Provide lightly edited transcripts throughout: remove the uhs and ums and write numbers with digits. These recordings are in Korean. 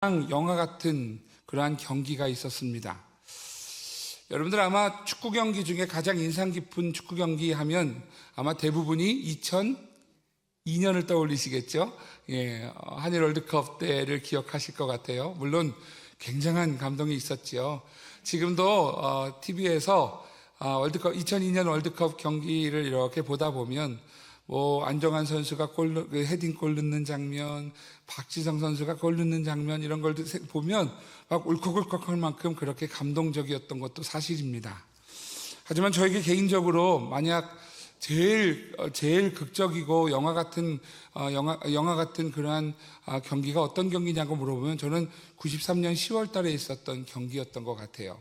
영화 같은 그러한 경기가 있었습니다. 여러분들 아마 축구 경기 중에 가장 인상 깊은 축구 경기 하면 아마 대부분이 2002년을 떠올리시겠죠? 예, 한일 월드컵 때를 기억하실 것 같아요. 물론 굉장한 감동이 있었죠. 지금도 TV에서 2002년 월드컵 경기를 이렇게 보다 보면 안정환 선수가 헤딩골 넣는 장면, 박지성 선수가 골 넣는 장면 이런 걸 보면 막 울컥울컥할 만큼 그렇게 감동적이었던 것도 사실입니다. 하지만 저에게 개인적으로 만약 제일 극적이고 영화 같은 그러한 경기가 어떤 경기냐고 물어보면 저는 93년 10월 달에 있었던 경기였던 것 같아요.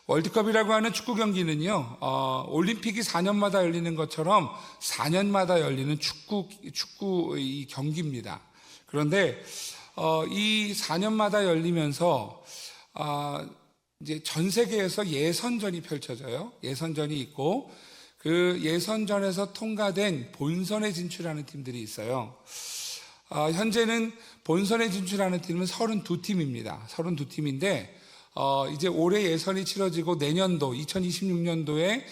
월드컵이라고 하는 축구 경기는요, 올림픽이 4년마다 열리는 것처럼 4년마다 열리는 축구 이 경기입니다. 그런데, 이 4년마다 열리면서, 이제 전 세계에서 예선전이 펼쳐져요. 예선전이 있고, 그 예선전에서 통과된 본선에 진출하는 팀들이 있어요. 현재는 본선에 진출하는 팀은 32팀입니다. 32팀인데, 이제 올해 예선이 치러지고 내년도 2026년도에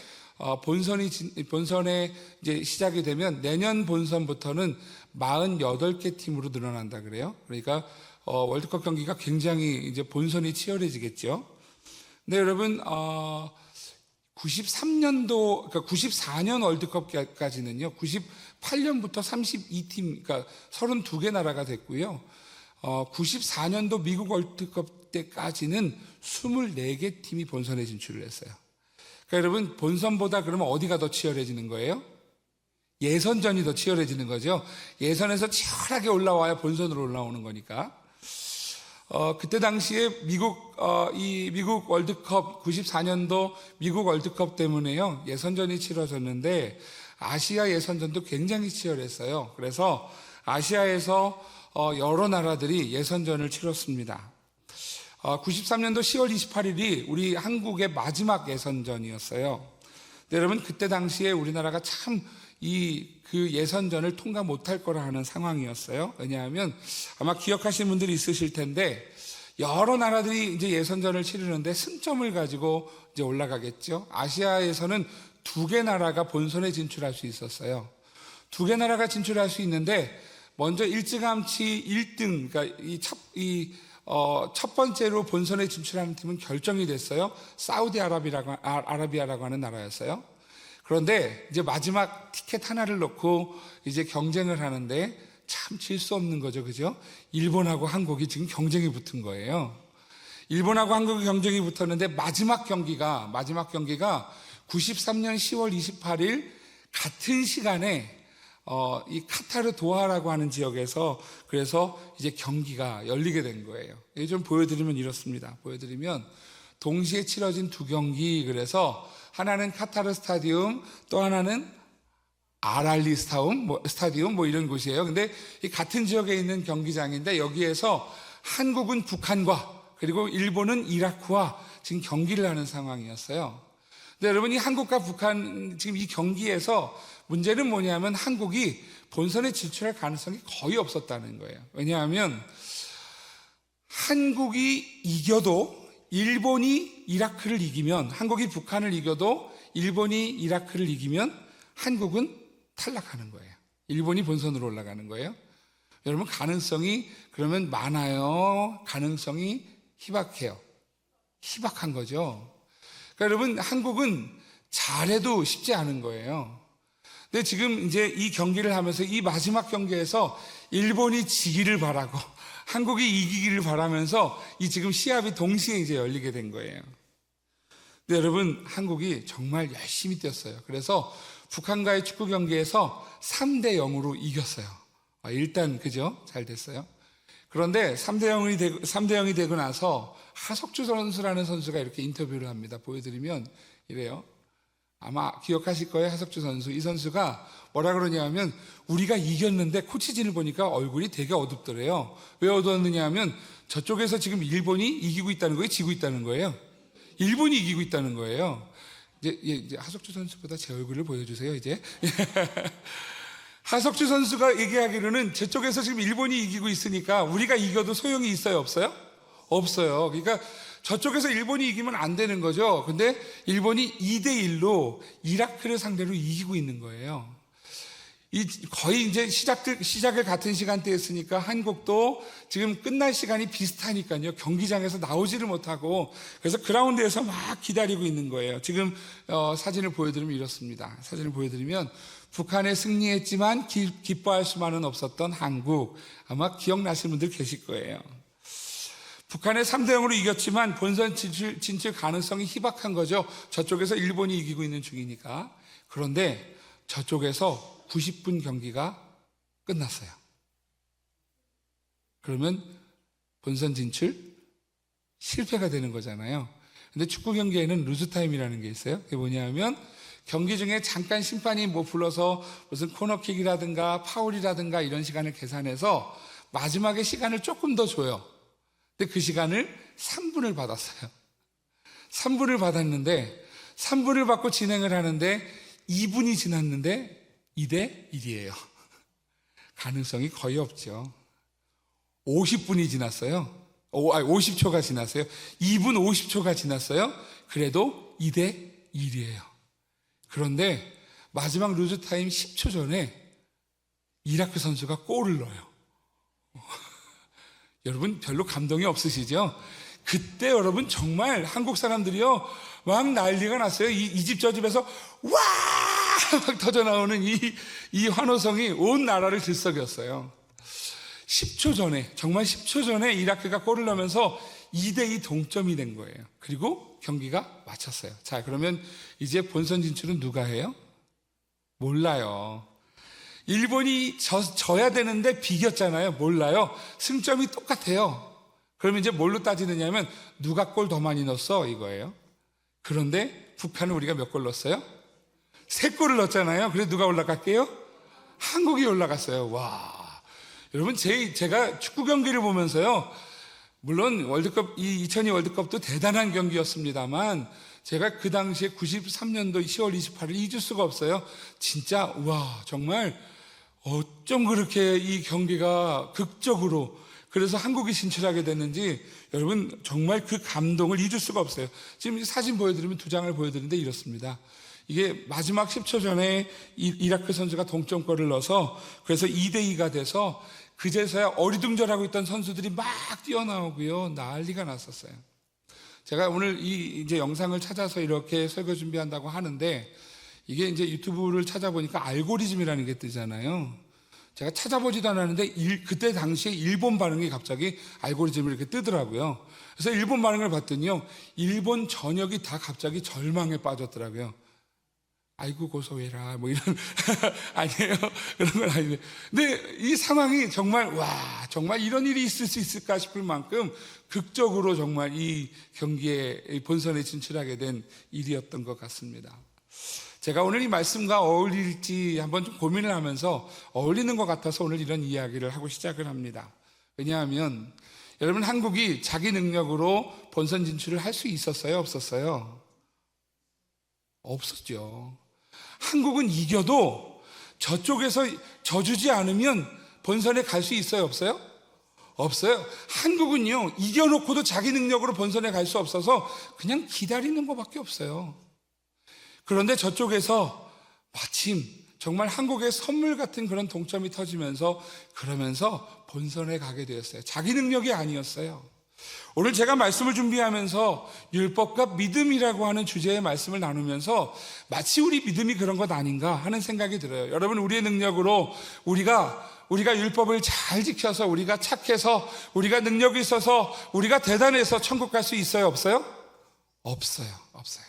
본선에 이제 시작이 되면 내년 본선부터는 48개 팀으로 늘어난다 그래요. 그러니까 월드컵 경기가 굉장히 이제 본선이 치열해지겠죠. 근데 여러분 93년도 그러니까 94년 월드컵까지는요. 98년부터 32팀 그러니까 32개 나라가 됐고요. 94년도 미국 월드컵 때까지는 24개 팀이 본선에 진출을 했어요. 그러니까 여러분 본선보다 그러면 어디가 더 치열해지는 거예요? 예선전이 더 치열해지는 거죠. 예선에서 치열하게 올라와야 본선으로 올라오는 거니까. 그때 당시에 미국 월드컵 94년도 미국 월드컵 때문에요. 예선전이 치러졌는데 아시아 예선전도 굉장히 치열했어요. 그래서 아시아에서 여러 나라들이 예선전을 치렀습니다. 93년도 10월 28일이 우리 한국의 마지막 예선전이었어요. 근데 여러분 그때 당시에 우리나라가 참 그 예선전을 통과 못할 거라 하는 상황이었어요. 왜냐하면 아마 기억하시는 분들이 있으실 텐데 여러 나라들이 이제 예선전을 치르는데 승점을 가지고 이제 올라가겠죠. 아시아에서는 2개 나라가 본선에 진출할 수 있었어요. 2개 나라가 진출할 수 있는데 먼저 일찌감치 1등, 그러니까 첫 번째로 본선에 진출하는 팀은 결정이 됐어요. 아라비아라고 하는 나라였어요. 그런데 이제 마지막 티켓 하나를 놓고 이제 경쟁을 하는데 참 질 수 없는 거죠. 그죠? 일본하고 한국이 지금 경쟁이 붙은 거예요. 일본하고 한국이 경쟁이 붙었는데 마지막 경기가 93년 10월 28일 같은 시간에 이 카타르 도하라고 하는 지역에서 그래서 이제 경기가 열리게 된 거예요. 이게 좀 보여드리면 이렇습니다. 보여드리면 동시에 치러진 두 경기, 그래서 하나는 카타르 스타디움, 또 하나는 아랄리 스타디움 이런 곳이에요. 근데 이 같은 지역에 있는 경기장인데 여기에서 한국은 북한과 그리고 일본은 이라크와 지금 경기를 하는 상황이었어요. 근데 여러분 이 한국과 북한 지금 이 경기에서 문제는 뭐냐면 한국이 본선에 진출할 가능성이 거의 없었다는 거예요. 왜냐하면 한국이 이겨도 일본이 이라크를 이기면, 한국이 북한을 이겨도 일본이 이라크를 이기면 한국은 탈락하는 거예요. 일본이 본선으로 올라가는 거예요. 여러분 가능성이 그러면 많아요? 가능성이 희박해요? 희박한 거죠. 그러니까 여러분 한국은 잘해도 쉽지 않은 거예요. 근데 지금 이제 이 경기를 하면서 이 마지막 경기에서 일본이 지기를 바라고 한국이 이기기를 바라면서 이 지금 시합이 동시에 이제 열리게 된 거예요. 근데 여러분 한국이 정말 열심히 뛰었어요. 그래서 북한과의 축구 경기에서 3대 0으로 이겼어요. 일단 그죠? 잘 됐어요. 그런데 3대 0이 되고 나서 하석주 선수라는 선수가 이렇게 인터뷰를 합니다. 보여드리면 이래요. 아마 기억하실 거예요. 하석주 선수. 이 선수가 뭐라 그러냐면 우리가 이겼는데 코치진을 보니까 얼굴이 되게 어둡더래요. 왜 어두웠느냐 하면 저쪽에서 지금 일본이 이기고 있다는 거예요? 지고 있다는 거예요? 일본이 이기고 있다는 거예요. 이제 하석주 선수보다 제 얼굴을 보여주세요, 이제. 하석주 선수가 얘기하기로는 저쪽에서 지금 일본이 이기고 있으니까 우리가 이겨도 소용이 있어요, 없어요? 없어요. 그러니까 저쪽에서 일본이 이기면 안 되는 거죠. 근데 일본이 2대1로 이라크를 상대로 이기고 있는 거예요. 거의 이제 시작을 같은 시간대에 했으니까 한국도 지금 끝날 시간이 비슷하니까요. 경기장에서 나오지를 못하고 그래서 그라운드에서 막 기다리고 있는 거예요. 지금 사진을 보여드리면 이렇습니다. 사진을 보여드리면 북한에 승리했지만 기뻐할 수만은 없었던 한국. 아마 기억나시는 분들 계실 거예요. 북한에 3대0으로 이겼지만 본선 진출 가능성이 희박한 거죠. 저쪽에서 일본이 이기고 있는 중이니까. 그런데 저쪽에서 90분 경기가 끝났어요. 그러면 본선 진출 실패가 되는 거잖아요. 근데 축구 경기에는 루즈타임이라는 게 있어요. 그게 뭐냐면 경기 중에 잠깐 심판이 불러서 무슨 코너킥이라든가 파울이라든가 이런 시간을 계산해서 마지막에 시간을 조금 더 줘요. 근데 그 시간을 3분을 받았어요. 3분을 받았는데 3분을 받고 진행을 하는데 2분이 지났는데 2대1이에요. 가능성이 거의 없죠. 50분이 지났어요. 50초가 지났어요. 2분 50초가 지났어요. 그래도 2대1이에요. 그런데 마지막 루즈타임 10초 전에 이라크 선수가 골을 넣어요. 여러분 별로 감동이 없으시죠? 그때 여러분 정말 한국 사람들이요 막 난리가 났어요. 이 집 저 집에서 와! 막 터져나오는 이 환호성이 온 나라를 들썩였어요. 10초 전에, 정말 10초 전에 이라크가 골을 넣으면서 2대2 동점이 된 거예요. 그리고 경기가 마쳤어요. 자, 그러면 이제 본선 진출은 누가 해요? 몰라요. 일본이 져야 되는데 비겼잖아요. 몰라요. 승점이 똑같아요. 그러면 이제 뭘로 따지느냐면 누가 골 더 많이 넣었어? 이거예요. 그런데 북한은 우리가 몇 골 넣었어요? 3골을 넣었잖아요. 그래서 누가 올라갈게요? 한국이 올라갔어요. 와, 여러분 제가 축구 경기를 보면서요. 물론 월드컵 이 2002 월드컵도 대단한 경기였습니다만 제가 그 당시에 93년도 10월 28일 잊을 수가 없어요. 진짜 와 정말 어쩜 그렇게 이 경기가 극적으로 그래서 한국이 진출하게 됐는지 여러분 정말 그 감동을 잊을 수가 없어요. 지금 사진 보여드리면 2장을 보여드리는데 이렇습니다. 이게 마지막 10초 전에 이라크 선수가 동점골을 넣어서 그래서 2대2가 돼서 그제서야 어리둥절하고 있던 선수들이 막 뛰어나오고요. 난리가 났었어요. 제가 오늘 이제 영상을 찾아서 이렇게 설교 준비한다고 하는데 이게 이제 유튜브를 찾아보니까 알고리즘이라는 게 뜨잖아요. 제가 찾아보지도 않았는데 그때 당시에 일본 반응이 갑자기 알고리즘이 이렇게 뜨더라고요. 그래서 일본 반응을 봤더니요. 일본 전역이 다 갑자기 절망에 빠졌더라고요. 아이고 고소해라 이런 아니에요. 그런 건 아닌데 근데 이 상황이 정말 와 정말 이런 일이 있을 수 있을까 싶을 만큼 극적으로 정말 이 경기에 본선에 진출하게 된 일이었던 것 같습니다. 제가 오늘 이 말씀과 어울릴지 한번 좀 고민을 하면서 어울리는 것 같아서 오늘 이런 이야기를 하고 시작을 합니다. 왜냐하면 여러분 한국이 자기 능력으로 본선 진출을 할 수 있었어요? 없었어요? 없었죠. 한국은 이겨도 저쪽에서 져주지 않으면 본선에 갈 수 있어요? 없어요? 없어요. 한국은요 이겨놓고도 자기 능력으로 본선에 갈 수 없어서 그냥 기다리는 것밖에 없어요. 그런데 저쪽에서 마침 정말 한국의 선물 같은 그런 동점이 터지면서 그러면서 본선에 가게 되었어요. 자기 능력이 아니었어요. 오늘 제가 말씀을 준비하면서 율법과 믿음이라고 하는 주제의 말씀을 나누면서 마치 우리 믿음이 그런 것 아닌가 하는 생각이 들어요. 여러분 우리의 능력으로 우리가 율법을 잘 지켜서 우리가 착해서 우리가 능력이 있어서 우리가 대단해서 천국 갈 수 있어요? 없어요? 없어요.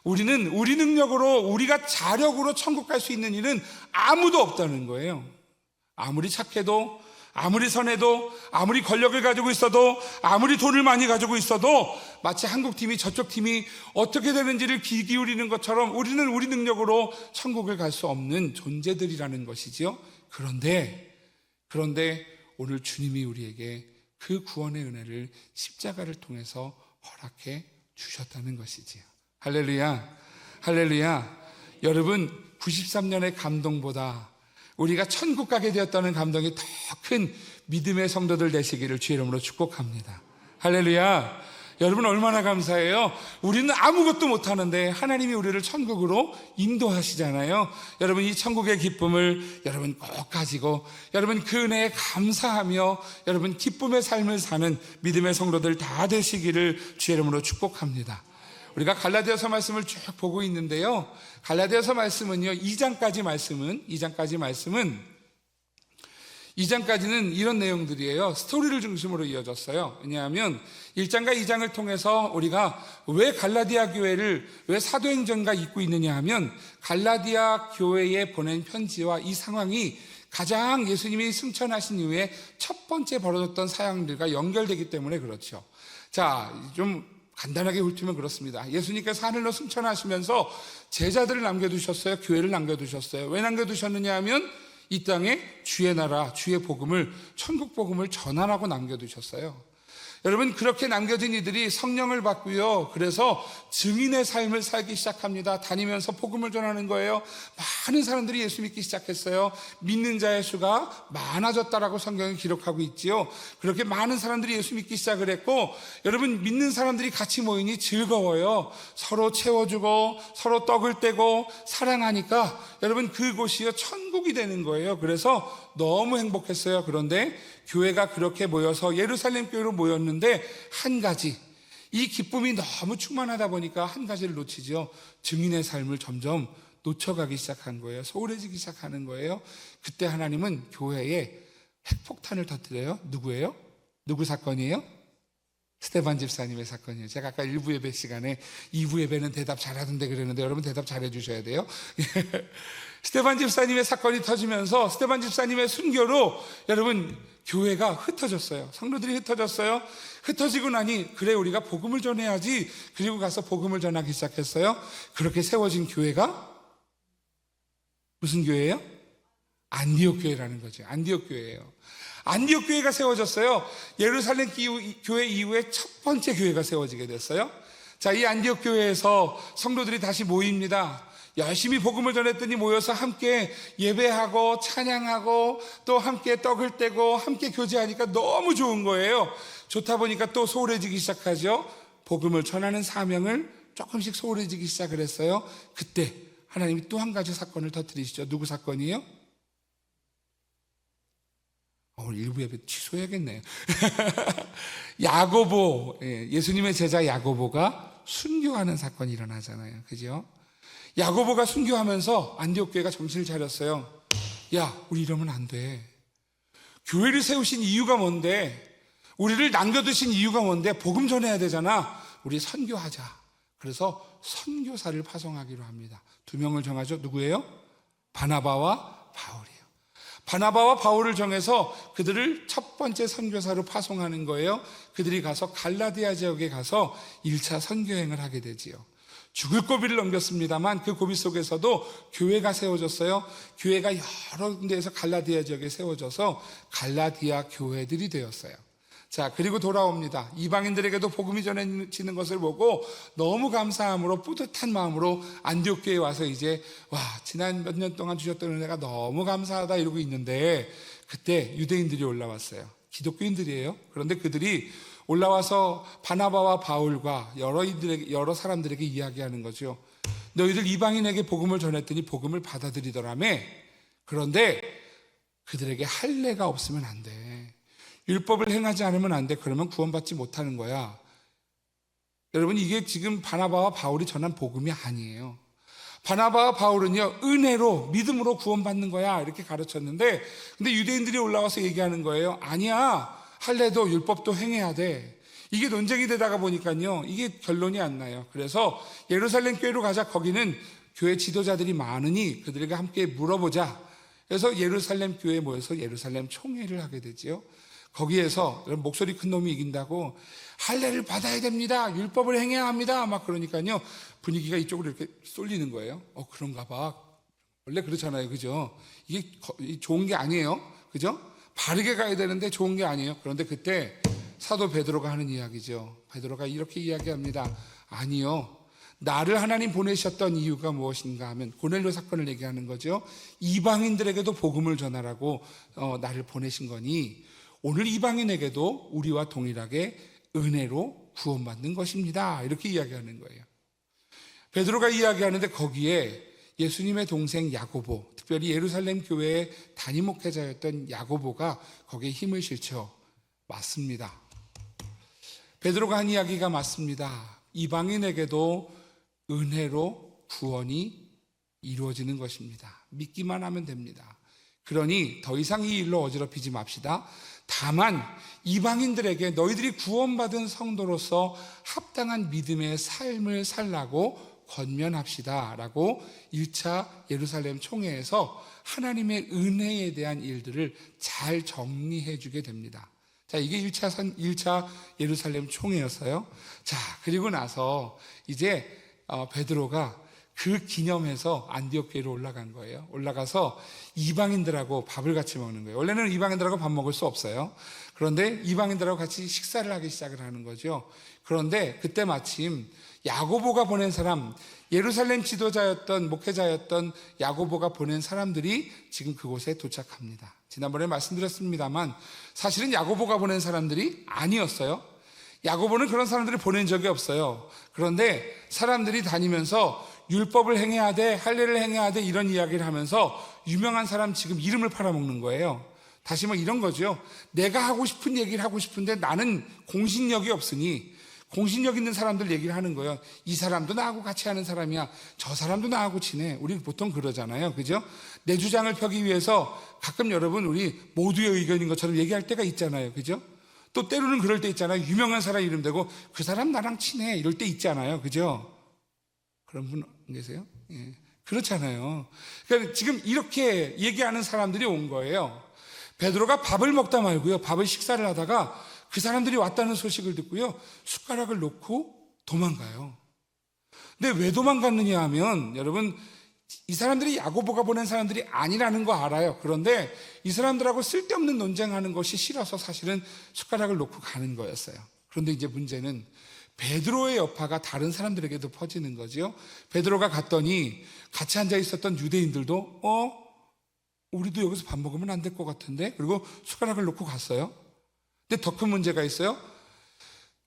우리는 우리 능력으로 우리가 자력으로 천국 갈 수 있는 일은 아무도 없다는 거예요. 아무리 착해도 아무리 선해도 아무리 권력을 가지고 있어도 아무리 돈을 많이 가지고 있어도 마치 한국 팀이 저쪽 팀이 어떻게 되는지를 귀 기울이는 것처럼 우리는 우리 능력으로 천국을 갈 수 없는 존재들이라는 것이지요. 그런데 오늘 주님이 우리에게 그 구원의 은혜를 십자가를 통해서 허락해 주셨다는 것이지요. 할렐루야. 여러분 93년의 감동보다 우리가 천국 가게 되었다는 감동이 더 큰 믿음의 성도들 되시기를 주의 이름으로 축복합니다. 할렐루야. 여러분 얼마나 감사해요. 우리는 아무것도 못하는데 하나님이 우리를 천국으로 인도하시잖아요. 여러분 이 천국의 기쁨을 여러분 꼭 가지고 여러분 그 은혜에 감사하며 여러분 기쁨의 삶을 사는 믿음의 성도들 다 되시기를 주의 이름으로 축복합니다. 우리가 갈라디아서 말씀을 쭉 보고 있는데요, 갈라디아서 말씀은요 2장까지는 이런 내용들이에요. 스토리를 중심으로 이어졌어요. 왜냐하면 1장과 2장을 통해서 우리가 왜 갈라디아 교회를 왜 사도행전과 잇고 있느냐 하면 갈라디아 교회에 보낸 편지와 이 상황이 가장 예수님이 승천하신 이후에 첫 번째 벌어졌던 사역들과 연결되기 때문에 그렇죠. 자, 좀 간단하게 훑으면 그렇습니다. 예수님께서 하늘로 승천하시면서 제자들을 남겨두셨어요. 교회를 남겨두셨어요. 왜 남겨두셨느냐 하면 이 땅에 주의 나라, 주의 복음을, 천국 복음을 전하라고 남겨두셨어요. 여러분 그렇게 남겨진 이들이 성령을 받고요, 그래서 증인의 삶을 살기 시작합니다. 다니면서 복음을 전하는 거예요. 많은 사람들이 예수 믿기 시작했어요. 믿는 자의 수가 많아졌다라고 성경이 기록하고 있지요. 그렇게 많은 사람들이 예수 믿기 시작을 했고, 여러분 믿는 사람들이 같이 모이니 즐거워요. 서로 채워주고 서로 떡을 떼고 사랑하니까 여러분 그곳이요 천국이 되는 거예요. 그래서 너무 행복했어요. 그런데 교회가 그렇게 모여서 예루살렘 교회로 모였는데 한 가지, 이 기쁨이 너무 충만하다 보니까 한 가지를 놓치죠. 증인의 삶을 점점 놓쳐가기 시작한 거예요. 소홀해지기 시작하는 거예요. 그때 하나님은 교회에 핵폭탄을 터뜨려요. 누구예요? 누구 사건이에요? 스데반 집사님의 사건이에요. 제가 아까 1부 예배 시간에 2부 예배는 대답 잘하던데 그랬는데 여러분 대답 잘해 주셔야 돼요. 스데반 집사님의 사건이 터지면서 스데반 집사님의 순교로 여러분 교회가 흩어졌어요. 성도들이 흩어졌어요. 흩어지고 나니 그래 우리가 복음을 전해야지. 그리고 가서 복음을 전하기 시작했어요. 그렇게 세워진 교회가 무슨 교회예요? 안디옥 교회라는 거죠. 안디옥 교회예요. 안디옥 교회가 세워졌어요. 예루살렘 교회 이후에 첫 번째 교회가 세워지게 됐어요. 자, 이 안디옥 교회에서 성도들이 다시 모입니다. 열심히 복음을 전했더니 모여서 함께 예배하고 찬양하고 또 함께 떡을 떼고 함께 교제하니까 너무 좋은 거예요. 좋다 보니까 또 소홀해지기 시작하죠. 복음을 전하는 사명을 조금씩 소홀해지기 시작을 했어요. 그때 하나님이 또 한 가지 사건을 터뜨리시죠. 누구 사건이에요? 오늘 일부 예배 취소해야겠네요. 야고보, 예수님의 제자 야고보가 순교하는 사건이 일어나잖아요. 그죠? 야고보가 순교하면서 안디옥 교회가 정신을 차렸어요. 야, 우리 이러면 안 돼. 교회를 세우신 이유가 뭔데? 우리를 남겨두신 이유가 뭔데? 복음 전해야 되잖아. 우리 선교하자. 그래서 선교사를 파송하기로 합니다. 2명을 정하죠. 누구예요? 바나바와 바울이에요. 바나바와 바울을 정해서 그들을 첫 번째 선교사로 파송하는 거예요. 그들이 가서 갈라디아 지역에 가서 1차 선교행을 하게 되지요. 죽을 고비를 넘겼습니다만 그 고비 속에서도 교회가 세워졌어요. 교회가 여러 군데에서 갈라디아 지역에 세워져서 갈라디아 교회들이 되었어요. 자, 그리고 돌아옵니다. 이방인들에게도 복음이 전해지는 것을 보고 너무 감사함으로 뿌듯한 마음으로 안디옥 교회에 와서 이제 지난 몇 년 동안 주셨던 은혜가 너무 감사하다 이러고 있는데, 그때 유대인들이 올라왔어요. 기독교인들이에요. 그런데 그들이 올라와서 바나바와 바울과 여러 사람들에게 이야기하는 거죠. 너희들 이방인에게 복음을 전했더니 복음을 받아들이더라며. 그런데 그들에게 할례가 없으면 안 돼. 율법을 행하지 않으면 안 돼. 그러면 구원받지 못하는 거야. 여러분, 이게 지금 바나바와 바울이 전한 복음이 아니에요. 바나바와 바울은요, 은혜로 믿음으로 구원받는 거야 이렇게 가르쳤는데, 근데 유대인들이 올라와서 얘기하는 거예요. 아니야, 할례도 율법도 행해야 돼. 이게 논쟁이 되다가 보니까요, 이게 결론이 안 나요. 그래서 예루살렘 교회로 가자. 거기는 교회 지도자들이 많으니 그들에게 함께 물어보자. 그래서 예루살렘 교회에 모여서 예루살렘 총회를 하게 되지요. 거기에서 목소리 큰 놈이 이긴다고 할례를 받아야 됩니다. 율법을 행해야 합니다. 막 그러니까요, 분위기가 이쪽으로 이렇게 쏠리는 거예요. 그런가 봐. 원래 그렇잖아요. 그죠? 이게 좋은 게 아니에요. 그죠? 바르게 가야 되는데 좋은 게 아니에요. 그런데 그때 사도 베드로가 하는 이야기죠. 베드로가 이렇게 이야기합니다. 아니요, 나를 하나님 보내셨던 이유가 무엇인가 하면 고넬료 사건을 얘기하는 거죠. 이방인들에게도 복음을 전하라고 나를 보내신 거니 오늘 이방인에게도 우리와 동일하게 은혜로 구원받는 것입니다. 이렇게 이야기하는 거예요. 베드로가 이야기하는데 거기에 예수님의 동생 야고보, 특별히 예루살렘 교회의 담임 목회자였던 야고보가 거기에 힘을 실쳐 맞습니다. 베드로가 한 이야기가 맞습니다. 이방인에게도 은혜로 구원이 이루어지는 것입니다. 믿기만 하면 됩니다. 그러니 더 이상 이 일로 어지럽히지 맙시다. 다만 이방인들에게 너희들이 구원받은 성도로서 합당한 믿음의 삶을 살라고 권면합시다 라고 1차 예루살렘 총회에서 하나님의 은혜에 대한 일들을 잘 정리해 주게 됩니다. 자, 이게 1차 예루살렘 총회였어요. 자, 그리고 나서 이제 베드로가 그 기념해서 안디옥 교회로 올라간 거예요. 올라가서 이방인들하고 밥을 같이 먹는 거예요. 원래는 이방인들하고 밥 먹을 수 없어요. 그런데 이방인들하고 같이 식사를 하기 시작을 하는 거죠. 그런데 그때 마침 야고보가 보낸 사람, 예루살렘 지도자였던 목회자였던 야고보가 보낸 사람들이 지금 그곳에 도착합니다. 지난번에 말씀드렸습니다만 사실은 야고보가 보낸 사람들이 아니었어요. 야고보는 그런 사람들을 보낸 적이 없어요. 그런데 사람들이 다니면서 율법을 행해야 돼, 할례를 행해야 돼 이런 이야기를 하면서 유명한 사람 지금 이름을 팔아먹는 거예요. 다시 이런 거죠. 내가 하고 싶은 얘기를 하고 싶은데 나는 공신력이 없으니 공신력 있는 사람들 얘기를 하는 거예요. 이 사람도 나하고 같이 하는 사람이야. 저 사람도 나하고 친해. 우리 보통 그러잖아요. 그죠? 내 주장을 펴기 위해서 가끔 여러분 우리 모두의 의견인 것처럼 얘기할 때가 있잖아요. 그죠? 또 때로는 그럴 때 있잖아요. 유명한 사람 이름 대고 그 사람 나랑 친해. 이럴 때 있잖아요. 그죠? 그런 분 계세요? 예. 그렇잖아요. 그러니까 지금 이렇게 얘기하는 사람들이 온 거예요. 베드로가 밥을 먹다 말고요. 밥을 식사를 하다가 그 사람들이 왔다는 소식을 듣고요. 숟가락을 놓고 도망가요. 근데 왜 도망갔느냐 하면 여러분 이 사람들이 야고보가 보낸 사람들이 아니라는 거 알아요. 그런데 이 사람들하고 쓸데없는 논쟁하는 것이 싫어서 사실은 숟가락을 놓고 가는 거였어요. 그런데 이제 문제는 베드로의 여파가 다른 사람들에게도 퍼지는 거죠. 베드로가 갔더니 같이 앉아 있었던 유대인들도 우리도 여기서 밥 먹으면 안 될 것 같은데 그리고 숟가락을 놓고 갔어요. 근데 더 큰 문제가 있어요.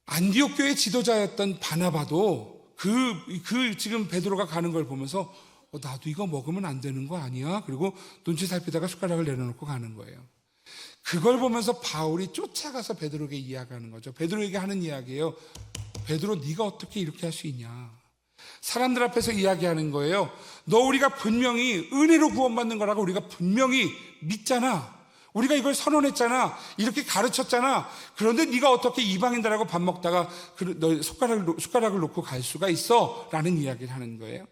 안디옥 교회 지도자였던 바나바도 그 지금 베드로가 가는 걸 보면서 나도 이거 먹으면 안 되는 거 아니야? 그리고 눈치 살피다가 숟가락을 내려놓고 가는 거예요. 그걸 보면서 바울이 쫓아가서 베드로에게 이야기하는 거죠. 베드로에게 하는 이야기예요. 베드로 네가 어떻게 이렇게 할 수 있냐? 사람들 앞에서 이야기하는 거예요. 너 우리가 분명히 은혜로 구원받는 거라고 우리가 분명히 믿잖아. 우리가 이걸 선언했잖아. 이렇게 가르쳤잖아. 그런데 네가 어떻게 이방인들하고 밥 먹다가 너 숟가락을 놓고 갈 수가 있어? 라는 이야기를 하는 거예요.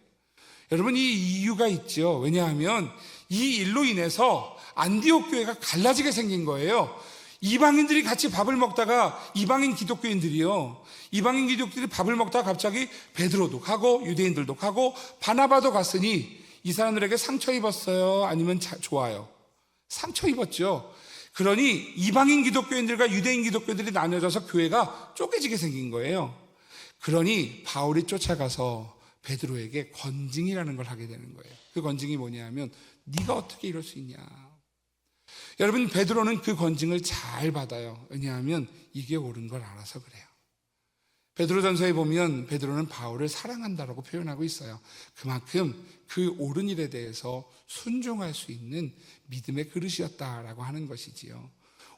여러분 이 이유가 있죠. 왜냐하면 이 일로 인해서 안디옥 교회가 갈라지게 생긴 거예요. 이방인들이 같이 밥을 먹다가 이방인 기독교인들이요. 이방인 기독교인들이 밥을 먹다가 갑자기 베드로도 가고 유대인들도 가고 바나바도 갔으니 이 사람들에게 상처 입었어요? 아니면 좋아요? 상처 입었죠. 그러니 이방인 기독교인들과 유대인 기독교인들이 나뉘어져서 교회가 쪼개지게 생긴 거예요. 그러니 바울이 쫓아가서 베드로에게 건징이라는 걸 하게 되는 거예요. 그 건징이 뭐냐면 네가 어떻게 이럴 수 있냐. 여러분 베드로는 그 건징을 잘 받아요. 왜냐하면 이게 옳은 걸 알아서 그래요. 베드로전서에 보면 베드로는 바울을 사랑한다라고 표현하고 있어요. 그만큼 그 옳은 일에 대해서 순종할 수 있는 믿음의 그릇이었다라고 하는 것이지요.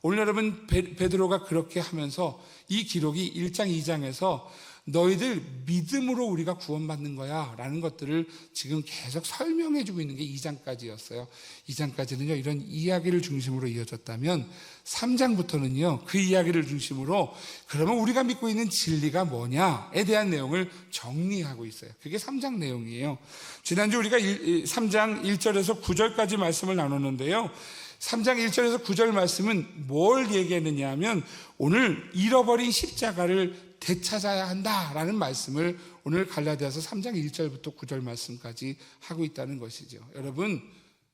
오늘 여러분 베드로가 그렇게 하면서 이 기록이 1장 2장에서 너희들 믿음으로 우리가 구원받는 거야 라는 것들을 지금 계속 설명해 주고 있는 게 2장까지였어요 2장까지는요 이런 이야기를 중심으로 이어졌다면 3장부터는요 그 이야기를 중심으로 그러면 우리가 믿고 있는 진리가 뭐냐에 대한 내용을 정리하고 있어요. 그게 3장 내용이에요. 지난주 우리가 3장 1절에서 9절까지 말씀을 나눴는데요 3장 1절에서 9절 말씀은 뭘 얘기했느냐 하면 오늘 잃어버린 십자가를 되찾아야 한다라는 말씀을 오늘 갈라디아서 3장 1절부터 9절 말씀까지 하고 있다는 것이죠. 여러분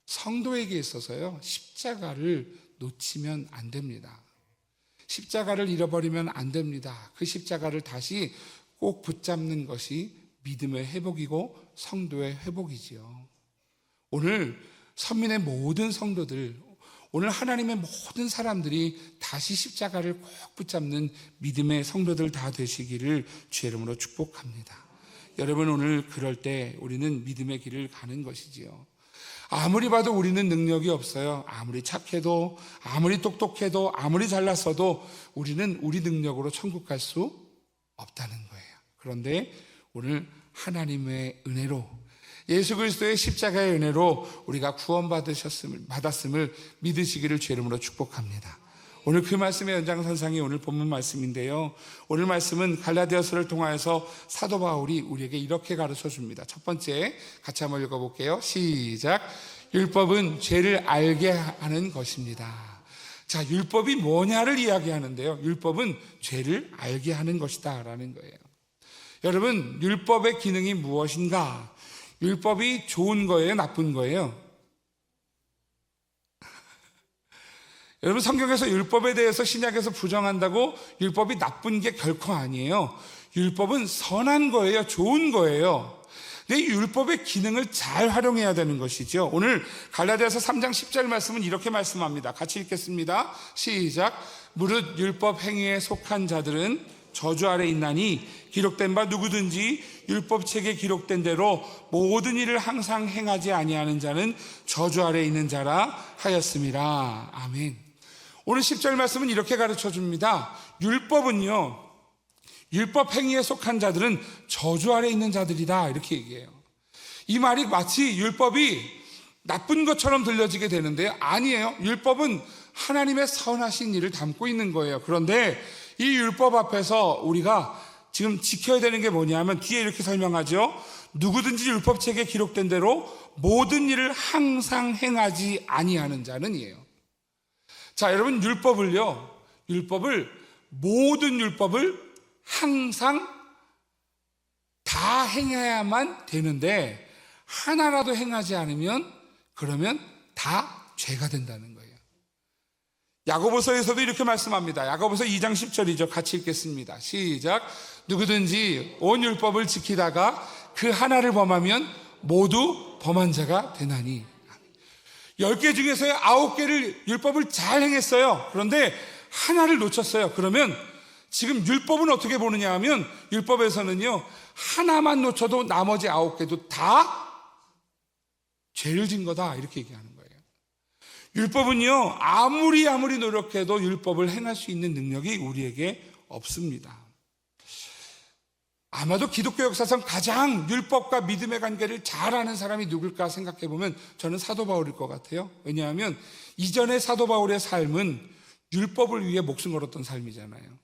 성도에게 있어서요 십자가를 놓치면 안 됩니다. 십자가를 잃어버리면 안 됩니다. 그 십자가를 다시 꼭 붙잡는 것이 믿음의 회복이고 성도의 회복이지요. 오늘 선민의 모든 성도들, 오늘 하나님의 모든 사람들이 다시 십자가를 꼭 붙잡는 믿음의 성도들 다 되시기를 주의 이름으로 축복합니다. 여러분, 오늘 그럴 때 우리는 믿음의 길을 가는 것이지요. 아무리 봐도 우리는 능력이 없어요. 아무리 착해도, 아무리 똑똑해도, 아무리 잘났어도 우리는 우리 능력으로 천국 갈 수 없다는 거예요. 그런데 오늘 하나님의 은혜로, 예수 그리스도의 십자가의 은혜로 우리가 받았음을 믿으시기를 주의 이름으로 축복합니다. 오늘 그 말씀의 연장선상이 오늘 본문 말씀인데요. 오늘 말씀은 갈라디아서를 통하여서 사도 바울이 우리에게 이렇게 가르쳐 줍니다. 첫 번째, 같이 한번 읽어볼게요. 시작. 율법은 죄를 알게 하는 것입니다. 자, 율법이 뭐냐를 이야기하는데요. 율법은 죄를 알게 하는 것이다 라는 거예요. 여러분, 율법의 기능이 무엇인가? 율법이 좋은 거예요? 나쁜 거예요? 여러분, 성경에서 율법에 대해서 신약에서 부정한다고 율법이 나쁜 게 결코 아니에요. 율법은 선한 거예요. 좋은 거예요. 근데 이 율법의 기능을 잘 활용해야 되는 것이죠. 오늘 갈라디아서 3장 10절 말씀은 이렇게 말씀합니다. 같이 읽겠습니다. 시작. 무릇 율법 행위에 속한 자들은 저주 아래 있나니 기록된 바 누구든지 율법책에 기록된 대로 모든 일을 항상 행하지 아니하는 자는 저주 아래 있는 자라 하였음이라. 아멘. 오늘 10절 말씀은 이렇게 가르쳐 줍니다. 율법은요, 율법 행위에 속한 자들은 저주 아래 있는 자들이다, 이렇게 얘기해요. 이 말이 마치 율법이 나쁜 것처럼 들려지게 되는데요, 아니에요. 율법은 하나님의 선하신 일을 담고 있는 거예요. 그런데 이 율법 앞에서 우리가 지금 지켜야 되는 게 뭐냐면 뒤에 이렇게 설명하죠. 누구든지 율법책에 기록된 대로 모든 일을 항상 행하지 아니하는 자는 이에요. 자, 여러분, 모든 율법을 항상 다 행해야만 되는데 하나라도 행하지 않으면 그러면 다 죄가 된다는 거예요. 야고보서에서도 이렇게 말씀합니다. 야고보서 2장 10절이죠. 같이 읽겠습니다. 시작. 누구든지 온 율법을 지키다가 그 하나를 범하면 모두 범한 자가 되나니. 10개 중에서 9개를 율법을 잘 행했어요. 그런데 하나를 놓쳤어요. 그러면 지금 율법은 어떻게 보느냐 하면 율법에서는요, 하나만 놓쳐도 나머지 9개도 다 죄를 진 거다, 이렇게 얘기하는 거예요. 율법은요, 아무리 노력해도 율법을 행할 수 있는 능력이 우리에게 없습니다. 아마도 기독교 역사상 가장 율법과 믿음의 관계를 잘 아는 사람이 누굴까 생각해 보면 저는 사도 바울일 것 같아요. 왜냐하면 이전에 사도 바울의 삶은 율법을 위해 목숨 걸었던 삶이잖아요.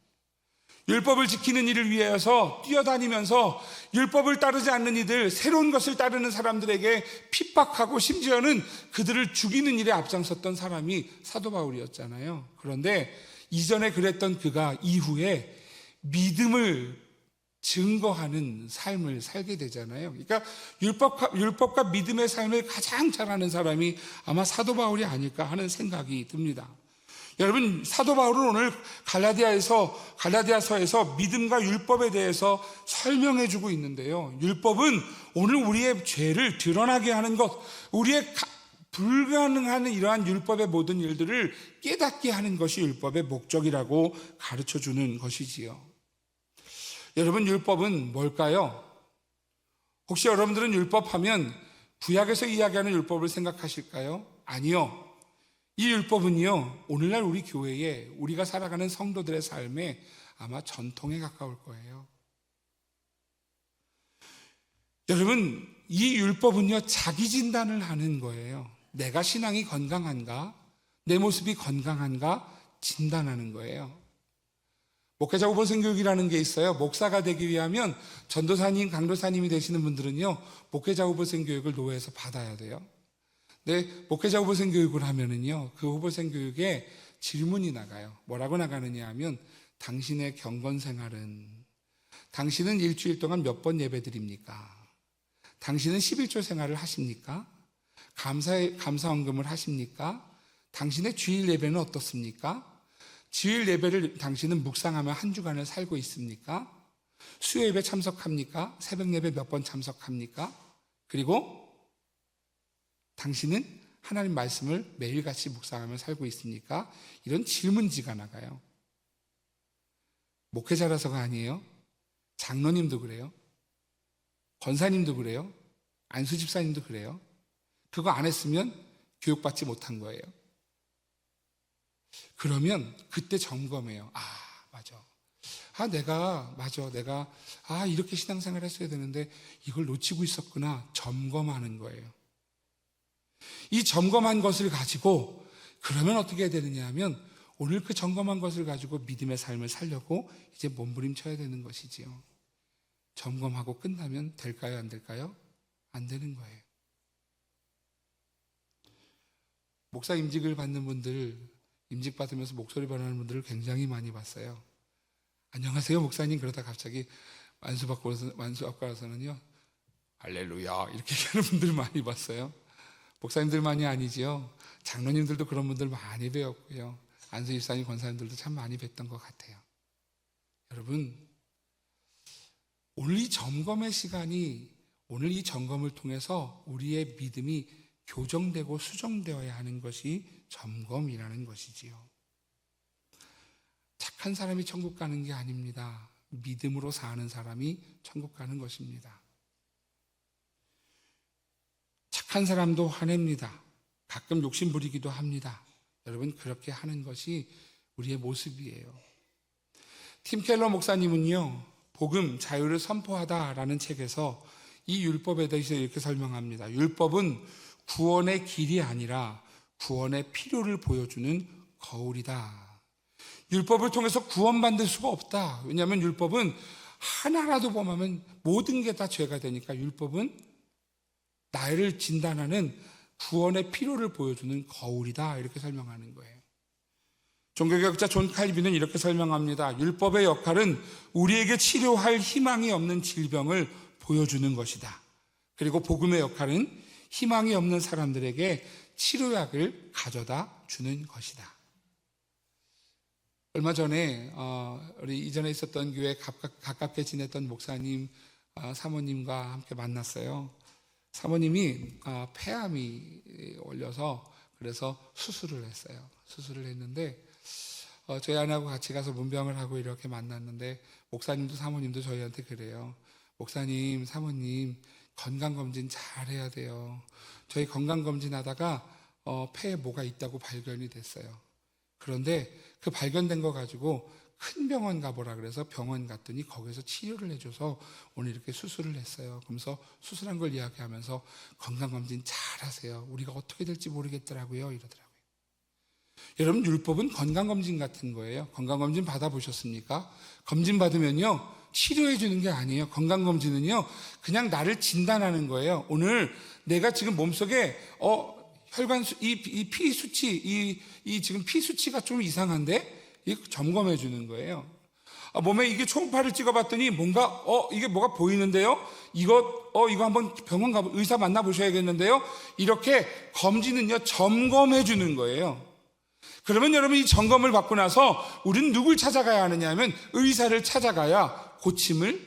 율법을 지키는 일을 위해서 뛰어다니면서 율법을 따르지 않는 이들, 새로운 것을 따르는 사람들에게 핍박하고 심지어는 그들을 죽이는 일에 앞장섰던 사람이 사도 바울이었잖아요. 그런데 이전에 그랬던 그가 이후에 믿음을 증거하는 삶을 살게 되잖아요. 그러니까 율법과 믿음의 삶을 가장 잘하는 사람이 아마 사도 바울이 아닐까 하는 생각이 듭니다. 여러분, 사도 바울은 오늘 갈라디아서에서 믿음과 율법에 대해서 설명해 주고 있는데요. 율법은 오늘 우리의 죄를 드러나게 하는 것, 우리의 불가능한 이러한 율법의 모든 일들을 깨닫게 하는 것이 율법의 목적이라고 가르쳐 주는 것이지요. 여러분, 율법은 뭘까요? 혹시 여러분들은 율법하면 구약에서 이야기하는 율법을 생각하실까요? 아니요. 이 율법은요, 오늘날 우리 교회에 우리가 살아가는 성도들의 삶에 아마 전통에 가까울 거예요. 여러분, 이 율법은요, 자기 진단을 하는 거예요. 내가 신앙이 건강한가? 내 모습이 건강한가? 진단하는 거예요. 목회자 후보생 교육이라는 게 있어요. 목사가 되기 위하면 전도사님, 강도사님이 되시는 분들은요, 목회자 후보생 교육을 노회에서 받아야 돼요. 네, 목회자 후보생 교육을 하면은요, 그 후보생 교육에 질문이 나가요. 뭐라고 나가느냐 하면, 당신의 경건 생활은, 당신은 일주일 동안 몇 번 예배 드립니까? 당신은 11조 생활을 하십니까? 감사헌금을 하십니까? 당신의 주일 예배는 어떻습니까? 주일 예배를 당신은 묵상하며 한 주간을 살고 있습니까? 수요 예배 참석합니까? 새벽 예배 몇 번 참석합니까? 그리고 당신은 하나님 말씀을 매일같이 묵상하며 살고 있습니까? 이런 질문지가 나가요. 목회자라서가 아니에요. 장로님도 그래요. 권사님도 그래요. 안수 집사님도 그래요. 그거 안 했으면 교육받지 못한 거예요. 그러면 그때 점검해요. 맞아. 내가 이렇게 신앙생활 했어야 되는데 이걸 놓치고 있었구나. 점검하는 거예요. 이 점검한 것을 가지고 그러면 어떻게 해야 되느냐 하면 오늘 그 점검한 것을 가지고 믿음의 삶을 살려고 이제 몸부림쳐야 되는 것이지요. 점검하고 끝나면 될까요? 안 될까요? 안 되는 거예요. 목사 임직을 받는 분들, 임직 받으면서 목소리 변하는 분들을 굉장히 많이 봤어요. 안녕하세요 목사님 그러다 갑자기 완수 앞고 와서는요 할렐루야 이렇게 얘기하는 분들 많이 봤어요. 목사님들만이 아니지요. 장로님들도 그런 분들 많이 배웠고요. 안수 집사님 권사님들도 참 많이 뵀던 것 같아요. 여러분 오늘 이 점검의 시간이 오늘 이 점검을 통해서 우리의 믿음이 교정되고 수정되어야 하는 것이 점검이라는 것이지요. 착한 사람이 천국 가는 게 아닙니다. 믿음으로 사는 사람이 천국 가는 것입니다. 착한 사람도 화냅니다. 가끔 욕심 부리기도 합니다. 여러분 그렇게 하는 것이 우리의 모습이에요. 팀 켈러 목사님은요 복음 자유를 선포하다라는 책에서 이 율법에 대해서 이렇게 설명합니다. 율법은 구원의 길이 아니라 구원의 필요를 보여주는 거울이다. 율법을 통해서 구원받을 수가 없다. 왜냐하면 율법은 하나라도 범하면 모든 게 다 죄가 되니까 율법은 나를 진단하는 구원의 필요를 보여주는 거울이다. 이렇게 설명하는 거예요. 종교개혁자 존 칼빈은 이렇게 설명합니다. 율법의 역할은 우리에게 치료할 희망이 없는 질병을 보여주는 것이다. 그리고 복음의 역할은 희망이 없는 사람들에게 치료약을 가져다 주는 것이다. 얼마 전에 우리 이전에 있었던 교회에 가깝게 지냈던 목사님 사모님과 함께 만났어요. 사모님이 폐암이 올려서 그래서 수술을 했어요. 수술을 했는데 저희 아내하고 같이 가서 문병을 하고 이렇게 만났는데 목사님도 사모님도 저희한테 그래요. 목사님, 사모님 건강검진 잘 해야 돼요. 저희 건강검진 하다가 폐에 뭐가 있다고 발견이 됐어요. 그런데 그 발견된 거 가지고 큰 병원 가보라 그래서 병원 갔더니 거기서 치료를 해줘서 오늘 이렇게 수술을 했어요. 그러면서 수술한 걸 이야기하면서 건강검진 잘 하세요. 우리가 어떻게 될지 모르겠더라고요. 이러더라고요. 여러분 율법은 건강검진 같은 거예요. 건강검진 받아보셨습니까? 검진 받으면요 치료해 주는 게 아니에요. 건강검진은요 그냥 나를 진단하는 거예요. 오늘 내가 지금 몸속에 혈관 이 피 수치 이 지금 피 수치가 좀 이상한데 이 점검해 주는 거예요. 몸에 이게 초음파를 찍어봤더니 뭔가 이게 뭐가 보이는데요. 이거 한번 병원 가보 의사 만나 보셔야겠는데요. 이렇게 검진은요 점검해 주는 거예요. 그러면 여러분 이 점검을 받고 나서 우리는 누굴 찾아가야 하느냐 하면 의사를 찾아가야 고침을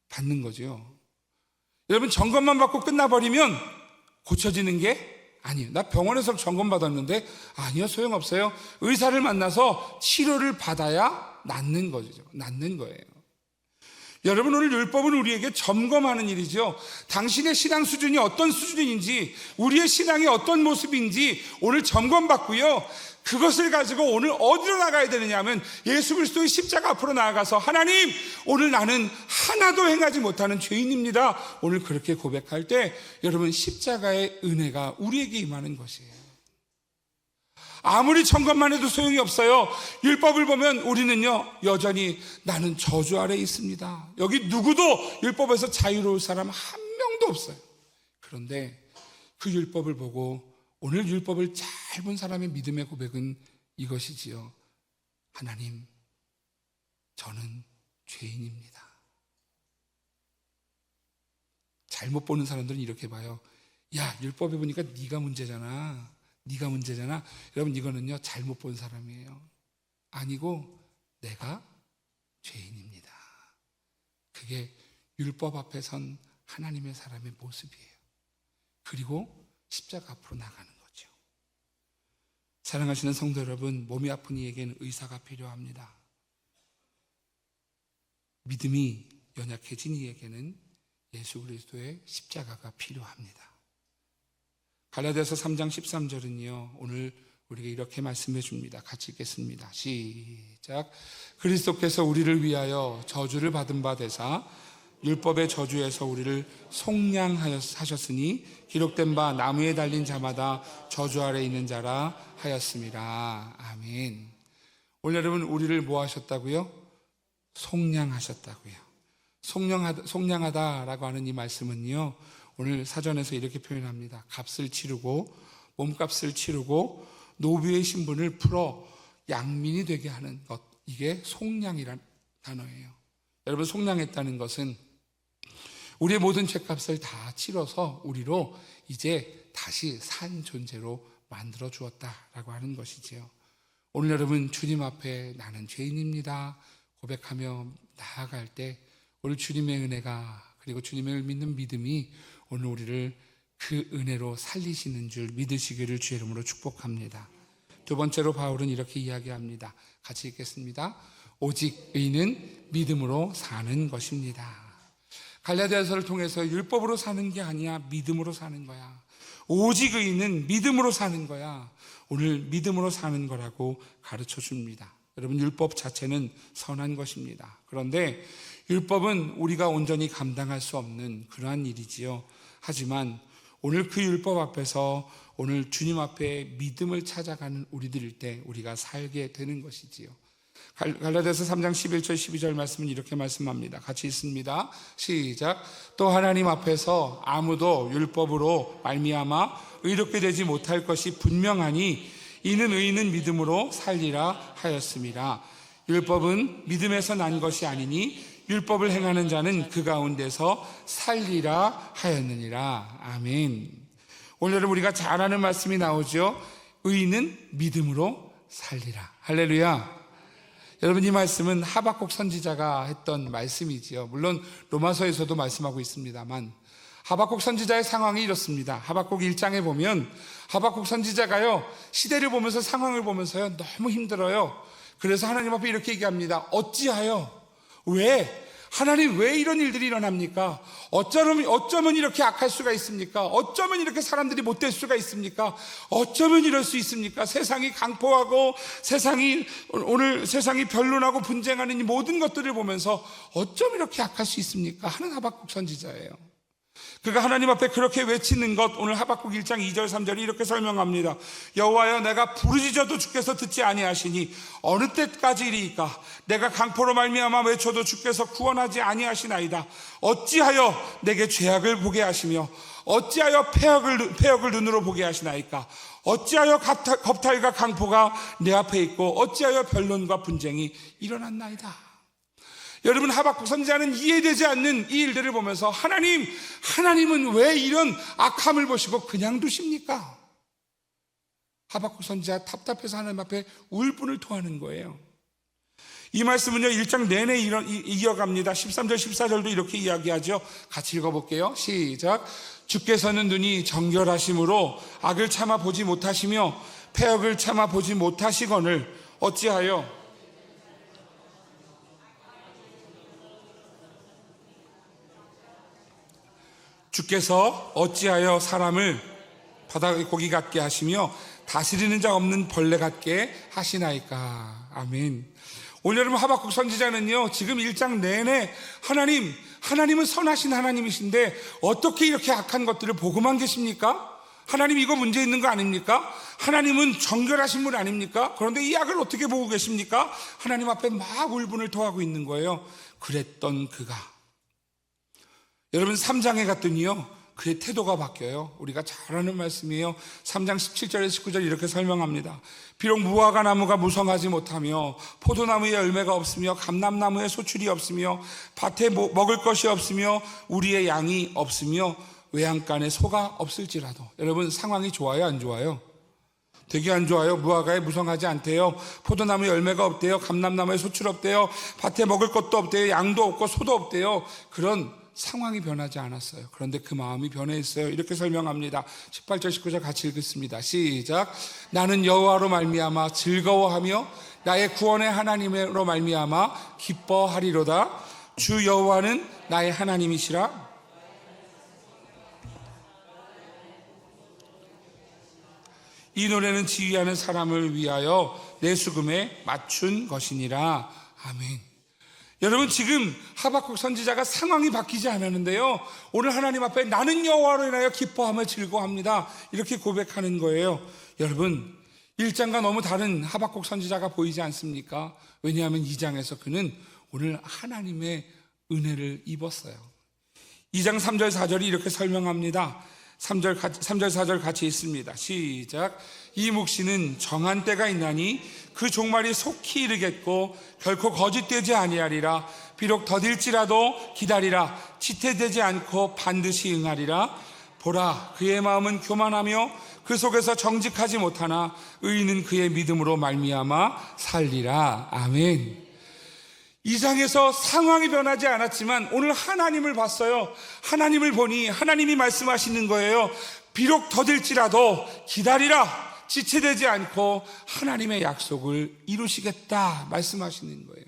받는 거죠. 여러분 점검만 받고 끝나버리면 고쳐지는 게 아니에요. 나 병원에서 점검 받았는데 아니요 소용없어요. 의사를 만나서 치료를 받아야 낫는 거죠. 낫는 거예요. 여러분 오늘 율법은 우리에게 점검하는 일이죠. 당신의 신앙 수준이 어떤 수준인지 우리의 신앙이 어떤 모습인지 오늘 점검받고요. 그것을 가지고 오늘 어디로 나가야 되느냐 하면 예수 그리스도의 십자가 앞으로 나아가서 하나님 오늘 나는 하나도 행하지 못하는 죄인입니다. 오늘 그렇게 고백할 때 여러분 십자가의 은혜가 우리에게 임하는 것이에요. 아무리 점검만 해도 소용이 없어요. 율법을 보면 우리는요 여전히 나는 저주 아래에 있습니다. 여기 누구도 율법에서 자유로울 사람 한 명도 없어요. 그런데 그 율법을 보고 오늘 율법을 잘 본 사람의 믿음의 고백은 이것이지요. 하나님 저는 죄인입니다. 잘못 보는 사람들은 이렇게 봐요. 야 율법에 보니까 네가 문제잖아. 네가 문제잖아. 여러분 이거는요 잘못 본 사람이에요. 아니고 내가 죄인입니다. 그게 율법 앞에 선 하나님의 사람의 모습이에요. 그리고 십자가 앞으로 나가는 거죠. 사랑하시는 성도 여러분, 몸이 아픈 이에게는 의사가 필요합니다. 믿음이 연약해진 이에게는 예수 그리스도의 십자가가 필요합니다. 갈라디아서 3장 13절은요, 오늘 우리가 이렇게 말씀해 줍니다. 같이 읽겠습니다. 시작. 그리스도께서 우리를 위하여 저주를 받은 바 되사 율법의 저주에서 우리를 속량하셨으니 기록된 바 나무에 달린 자마다 저주 아래 있는 자라 하였습니다. 아멘. 오늘 여러분, 우리를 뭐 하셨다고요? 속량하셨다고요. 속량하다라고 하는 이 말씀은요, 오늘 사전에서 이렇게 표현합니다. 값을 치르고, 몸값을 치르고 노비의 신분을 풀어 양민이 되게 하는 것, 이게 속량이라는 단어예요. 여러분, 속량했다는 것은 우리의 모든 죄값을 다 치러서 우리로 이제 다시 산 존재로 만들어 주었다라고 하는 것이지요. 오늘 여러분, 주님 앞에 나는 죄인입니다 고백하며 나아갈 때 오늘 주님의 은혜가, 그리고 주님을 믿는 믿음이 오늘 우리를 그 은혜로 살리시는 줄 믿으시기를 주의 이름으로 축복합니다. 두 번째로 바울은 이렇게 이야기합니다. 같이 읽겠습니다. 오직 의는 믿음으로 사는 것입니다. 갈라디아서를 통해서 율법으로 사는 게 아니야, 믿음으로 사는 거야. 오직 의는 믿음으로 사는 거야. 오늘 믿음으로 사는 거라고 가르쳐 줍니다. 여러분, 율법 자체는 선한 것입니다. 그런데 율법은 우리가 온전히 감당할 수 없는 그러한 일이지요. 하지만 오늘 그 율법 앞에서 오늘 주님 앞에 믿음을 찾아가는 우리들일 때 우리가 살게 되는 것이지요. 갈라디아서 3장 11절 12절 말씀은 이렇게 말씀합니다. 같이 읽습니다. 시작. 또 하나님 앞에서 아무도 율법으로 말미암아 의롭게 되지 못할 것이 분명하니 이는 의인은 믿음으로 살리라 하였습니다. 율법은 믿음에서 난 것이 아니니 율법을 행하는 자는 그 가운데서 살리라 하였느니라. 아멘. 오늘 여러분, 우리가 잘 아는 말씀이 나오죠. 의인은 믿음으로 살리라. 할렐루야. 여러분, 이 말씀은 하박국 선지자가 했던 말씀이지요. 물론 로마서에서도 말씀하고 있습니다만 하박국 선지자의 상황이 이렇습니다. 하박국 1장에 보면 하박국 선지자가요, 시대를 보면서, 상황을 보면서요, 너무 힘들어요. 그래서 하나님 앞에 이렇게 얘기합니다. 어찌하여, 하나님 왜 이런 일들이 일어납니까? 어쩌면 이렇게 악할 수가 있습니까? 어쩌면 이렇게 사람들이 못될 수가 있습니까? 어쩌면 이럴 수 있습니까? 세상이 강포하고 오늘 세상이 변론하고 분쟁하는 이 모든 것들을 보면서 어쩜 이렇게 악할 수 있습니까? 하는 하박국 선지자예요. 그가 하나님 앞에 그렇게 외치는 것, 오늘 하박국 1장 2절 3절이 이렇게 설명합니다. 여호와여, 내가 부르짖어도 주께서 듣지 아니하시니 어느 때까지이리이까? 내가 강포로 말미암아 외쳐도 주께서 구원하지 아니하시나이다. 어찌하여 내게 죄악을 보게 하시며 어찌하여 폐역을 눈으로 보게 하시나이까? 어찌하여 겁탈과 강포가 내 앞에 있고 어찌하여 변론과 분쟁이 일어났나이다. 여러분, 하박국 선지자는 이해되지 않는 이 일들을 보면서 하나님은 왜 이런 악함을 보시고 그냥 두십니까? 하박국 선지자 답답해서 하나님 앞에 울분을 토하는 거예요. 이 말씀은요, 1장 내내 이어갑니다. 13절 14절도 이렇게 이야기하죠. 같이 읽어볼게요. 시작. 주께서는 눈이 정결하심으로 악을 참아 보지 못하시며 패역을 참아 보지 못하시거늘 어찌하여 주께서 어찌하여 사람을 바닥의 고기 같게 하시며 다스리는 자 없는 벌레 같게 하시나이까. 아멘. 오늘 여러분, 하박국 선지자는요, 지금 1장 내내 하나님은 선하신 하나님이신데 어떻게 이렇게 악한 것들을 보고만 계십니까? 하나님, 이거 문제 있는 거 아닙니까? 하나님은 정결하신 분 아닙니까? 그런데 이 악을 어떻게 보고 계십니까? 하나님 앞에 막 울분을 토하고 있는 거예요. 그랬던 그가 여러분, 3장에 갔더니요, 그의 태도가 바뀌어요. 우리가 잘 아는 말씀이에요. 3장 17절에서 19절 이렇게 설명합니다. 비록 무화과 나무가 무성하지 못하며 포도나무에 열매가 없으며 감람나무에 소출이 없으며 밭에 먹을 것이 없으며 우리의 양이 없으며 외양간에 소가 없을지라도. 여러분, 상황이 좋아요, 안 좋아요? 되게 안 좋아요. 무화과에 무성하지 않대요. 포도나무에 열매가 없대요. 감람나무에 소출 없대요. 밭에 먹을 것도 없대요. 양도 없고 소도 없대요. 그런 상황이 변하지 않았어요. 그런데 그 마음이 변해있어요. 이렇게 설명합니다. 18절 19절 같이 읽겠습니다. 시작. 나는 여호와로 말미암아 즐거워하며 나의 구원의 하나님으로 말미암아 기뻐하리로다. 주 여호와는 나의 하나님이시라. 이 노래는 지휘하는 사람을 위하여 내 수금에 맞춘 것이니라. 아멘. 여러분, 지금 하박국 선지자가 상황이 바뀌지 않았는데요, 오늘 하나님 앞에 나는 여호와로 인하여 기뻐하며 즐거워합니다, 이렇게 고백하는 거예요. 여러분, 1장과 너무 다른 하박국 선지자가 보이지 않습니까? 왜냐하면 2장에서 그는 오늘 하나님의 은혜를 입었어요. 2장 3절 4절이 이렇게 설명합니다. 3절 4절 같이 있습니다. 시작. 이 묵시는 정한 때가 있나니 그 종말이 속히 이르겠고 결코 거짓되지 아니하리라. 비록 더딜지라도 기다리라. 지체되지 않고 반드시 응하리라. 보라, 그의 마음은 교만하며 그 속에서 정직하지 못하나 의인은 그의 믿음으로 말미암아 살리라. 아멘. 이 장에서 상황이 변하지 않았지만 오늘 하나님을 봤어요. 하나님을 보니 하나님이 말씀하시는 거예요. 비록 더딜지라도 기다리라. 지체되지 않고 하나님의 약속을 이루시겠다 말씀하시는 거예요.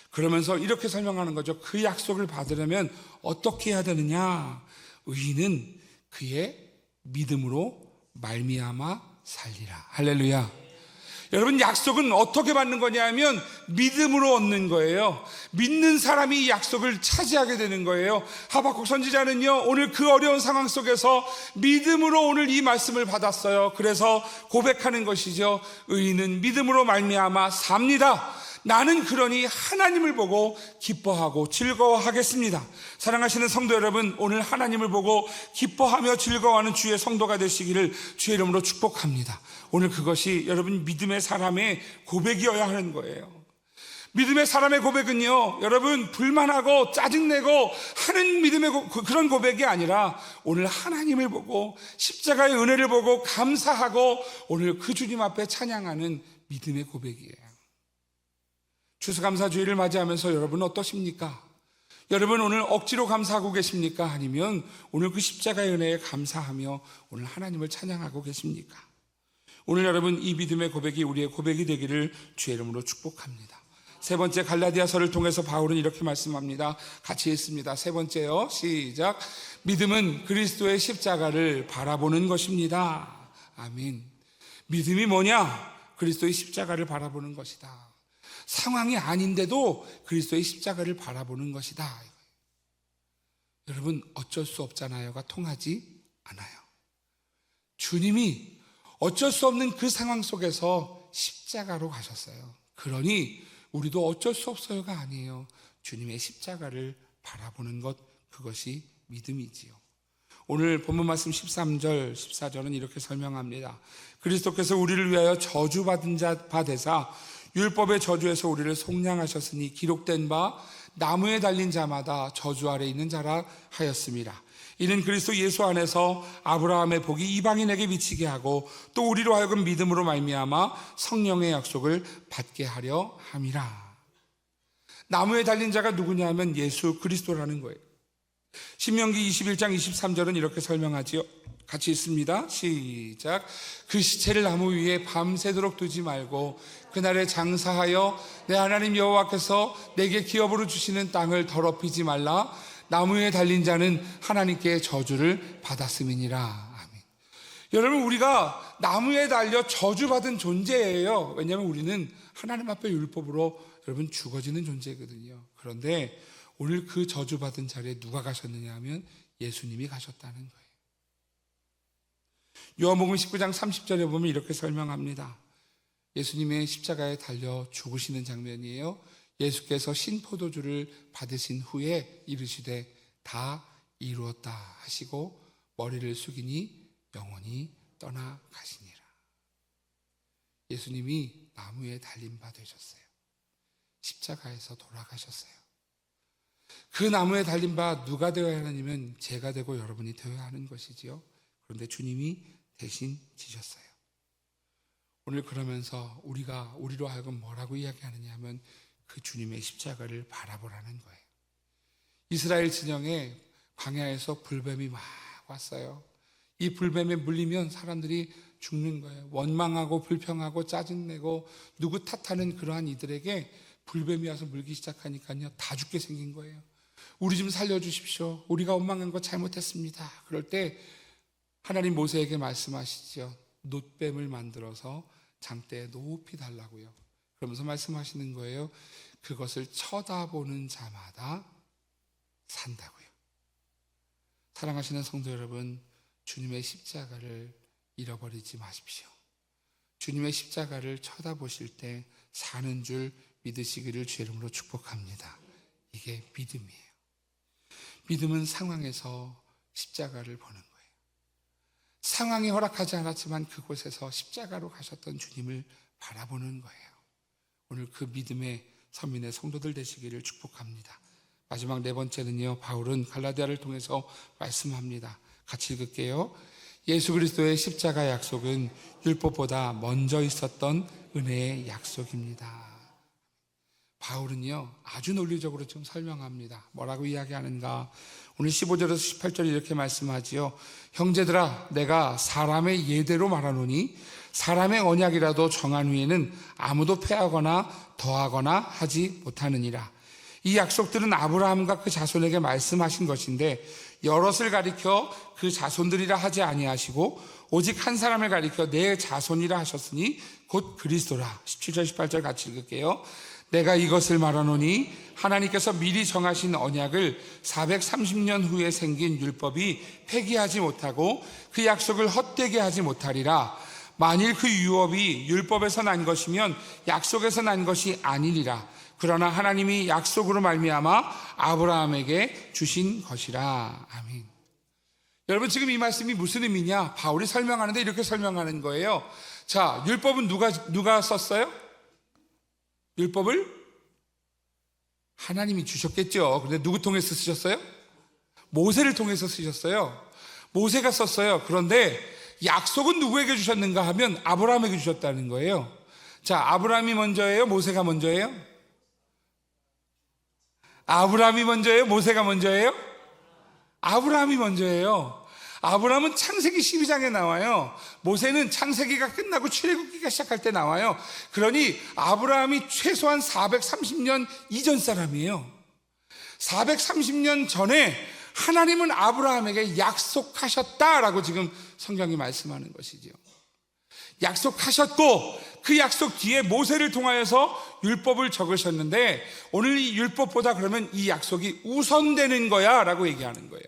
그러면서 이렇게 설명하는 거죠. 그 약속을 받으려면 어떻게 해야 되느냐? 의인은 그의 믿음으로 말미암아 살리라. 할렐루야. 여러분, 약속은 어떻게 받는 거냐면 믿음으로 얻는 거예요. 믿는 사람이 이 약속을 차지하게 되는 거예요. 하박국 선지자는요, 오늘 그 어려운 상황 속에서 믿음으로 오늘 이 말씀을 받았어요. 그래서 고백하는 것이죠. 의인은 믿음으로 말미암아 삽니다. 나는 그러니 하나님을 보고 기뻐하고 즐거워하겠습니다. 사랑하시는 성도 여러분, 오늘 하나님을 보고 기뻐하며 즐거워하는 주의 성도가 되시기를 주의 이름으로 축복합니다. 오늘 그것이 여러분 믿음의 사람의 고백이어야 하는 거예요. 믿음의 사람의 고백은요, 여러분 불만하고 짜증내고 하는 믿음의 그런 고백이 아니라 오늘 하나님을 보고 십자가의 은혜를 보고 감사하고 오늘 그 주님 앞에 찬양하는 믿음의 고백이에요. 추수감사주의를 맞이하면서 여러분 어떠십니까? 여러분 오늘 억지로 감사하고 계십니까? 아니면 오늘 그 십자가의 은혜에 감사하며 오늘 하나님을 찬양하고 계십니까? 오늘 여러분 이 믿음의 고백이 우리의 고백이 되기를 주의 이름으로 축복합니다. 세 번째, 갈라디아서를 통해서 바울은 이렇게 말씀합니다. 같이 읽습니다. 세 번째요. 시작. 믿음은 그리스도의 십자가를 바라보는 것입니다. 아멘. 믿음이 뭐냐? 그리스도의 십자가를 바라보는 것이다. 상황이 아닌데도 그리스도의 십자가를 바라보는 것이다. 여러분, 어쩔 수 없잖아요가 통하지 않아요. 주님이 어쩔 수 없는 그 상황 속에서 십자가로 가셨어요. 그러니 우리도 어쩔 수 없어요가 아니에요. 주님의 십자가를 바라보는 것, 그것이 믿음이지요. 오늘 본문 말씀 13절 14절은 이렇게 설명합니다. 그리스도께서 우리를 위하여 저주받은 바 되사 율법의 저주에서 우리를 속량하셨으니 기록된 바 나무에 달린 자마다 저주 아래 있는 자라 하였습니다. 이는 그리스도 예수 안에서 아브라함의 복이 이방인에게 미치게 하고 또 우리로 하여금 믿음으로 말미암아 성령의 약속을 받게 하려 함이라. 나무에 달린 자가 누구냐 하면 예수 그리스도라는 거예요. 신명기 21장 23절은 이렇게 설명하지요. 같이 읽습니다. 시작. 그 시체를 나무 위에 밤새도록 두지 말고 그날에 장사하여 내 하나님 여호와께서 내게 기업으로 주시는 땅을 더럽히지 말라. 나무에 달린 자는 하나님께 저주를 받았음이니라. 아멘. 여러분, 우리가 나무에 달려 저주받은 존재예요. 왜냐하면 우리는 하나님 앞에 율법으로 여러분 죽어지는 존재거든요. 그런데 오늘 그 저주받은 자리에 누가 가셨느냐 하면 예수님이 가셨다는 거예요. 요한복음 19장 30절에 보면 이렇게 설명합니다. 예수님의 십자가에 달려 죽으시는 장면이에요. 예수께서 신포도주를 받으신 후에 이르시되 다 이루었다 하시고 머리를 숙이니 영원히 떠나가시니라. 예수님이 나무에 달린 바 되셨어요. 십자가에서 돌아가셨어요. 그 나무에 달린 바 누가 되어야 하냐면 제가 되고 여러분이 되어야 하는 것이지요. 그런데 주님이 대신 지셨어요. 오늘 그러면서 우리로 하여금 뭐라고 이야기하느냐 하면 그 주님의 십자가를 바라보라는 거예요. 이스라엘 진영에 광야에서 불뱀이 막 왔어요. 이 불뱀에 물리면 사람들이 죽는 거예요. 원망하고 불평하고 짜증내고 누구 탓하는 그러한 이들에게 불뱀이 와서 물기 시작하니까요, 다 죽게 생긴 거예요. 우리 좀 살려주십시오. 우리가 원망한 거 잘못했습니다. 그럴 때 하나님 모세에게 말씀하시죠. 놋뱀을 만들어서 장대에 높이 달라고요. 그러면서 말씀하시는 거예요. 그것을 쳐다보는 자마다 산다고요. 사랑하시는 성도 여러분, 주님의 십자가를 잃어버리지 마십시오. 주님의 십자가를 쳐다보실 때 사는 줄 믿으시기를 주의 이름으로 축복합니다. 이게 믿음이에요. 믿음은 상황에서 십자가를 보는 거예요. 상황이 허락하지 않았지만 그곳에서 십자가로 가셨던 주님을 바라보는 거예요. 오늘 그 믿음의 선민의 성도들 되시기를 축복합니다. 마지막 네 번째는요, 바울은 갈라디아를 통해서 말씀합니다. 같이 읽을게요. 예수 그리스도의 십자가 약속은 율법보다 먼저 있었던 은혜의 약속입니다. 바울은요, 아주 논리적으로 좀 설명합니다. 뭐라고 이야기하는가? 오늘 15절에서 18절에 이렇게 말씀하지요. 형제들아, 내가 사람의 예대로 말하노니 사람의 언약이라도 정한 후에는 아무도 폐하거나 더하거나 하지 못하느니라. 이 약속들은 아브라함과 그 자손에게 말씀하신 것인데 여럿을 가리켜 그 자손들이라 하지 아니하시고 오직 한 사람을 가리켜 내 자손이라 하셨으니 곧 그리스도라. 17절 18절 같이 읽을게요. 내가 이것을 말하노니 하나님께서 미리 정하신 언약을 430년 후에 생긴 율법이 폐기하지 못하고 그 약속을 헛되게 하지 못하리라. 만일 그 유업이 율법에서 난 것이면 약속에서 난 것이 아니리라. 그러나 하나님이 약속으로 말미암아 아브라함에게 주신 것이라. 아멘. 여러분, 지금 이 말씀이 무슨 의미냐? 바울이 설명하는데 이렇게 설명하는 거예요. 자, 율법은 누가 썼어요? 율법을 하나님이 주셨겠죠. 그런데 누구 통해서 쓰셨어요? 모세를 통해서 쓰셨어요. 모세가 썼어요. 그런데 약속은 누구에게 주셨는가 하면 아브라함에게 주셨다는 거예요. 자, 아브라함이 먼저예요? 모세가 먼저예요? 아브라함이 먼저예요? 모세가 먼저예요? 아브라함이 먼저예요. 아브라함은 창세기 12장에 나와요. 모세는 창세기가 끝나고 출애굽기가 시작할 때 나와요. 그러니 아브라함이 최소한 430년 이전 사람이에요. 430년 전에 하나님은 아브라함에게 약속하셨다라고 지금 성경이 말씀하는 것이죠. 약속하셨고 그 약속 뒤에 모세를 통하여서 율법을 적으셨는데 오늘 이 율법보다 그러면 이 약속이 우선되는 거야 라고 얘기하는 거예요.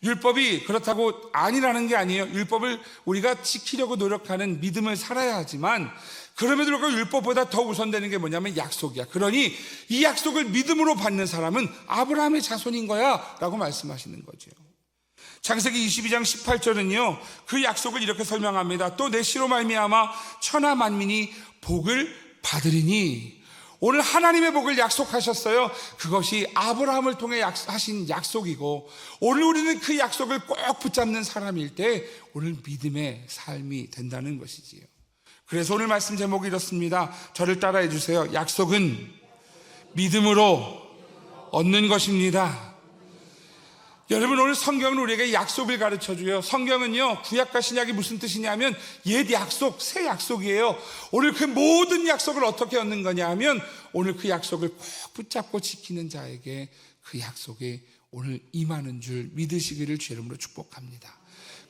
율법이 그렇다고 아니라는 게 아니에요. 율법을 우리가 지키려고 노력하는 믿음을 살아야 하지만 그럼에도 불구하고 율법보다 더 우선되는 게 뭐냐면 약속이야. 그러니 이 약속을 믿음으로 받는 사람은 아브라함의 자손인 거야 라고 말씀하시는 거죠. 창세기 22장 18절은요 그 약속을 이렇게 설명합니다. 또 내 씨로 말미암아 천하 만민이 복을 받으리니. 오늘 하나님의 복을 약속하셨어요. 그것이 아브라함을 통해 하신 약속이고 오늘 우리는 그 약속을 꼭 붙잡는 사람일 때 오늘 믿음의 삶이 된다는 것이지요. 그래서 오늘 말씀 제목이 이렇습니다. 저를 따라해 주세요. 약속은 믿음으로 얻는 것입니다. 여러분, 오늘 성경은 우리에게 약속을 가르쳐줘요. 성경은요 구약과 신약이 무슨 뜻이냐면 옛 약속, 새 약속이에요. 오늘 그 모든 약속을 어떻게 얻는 거냐 하면 오늘 그 약속을 꼭 붙잡고 지키는 자에게 그 약속이 오늘 임하는 줄 믿으시기를 주의 이름으로 축복합니다.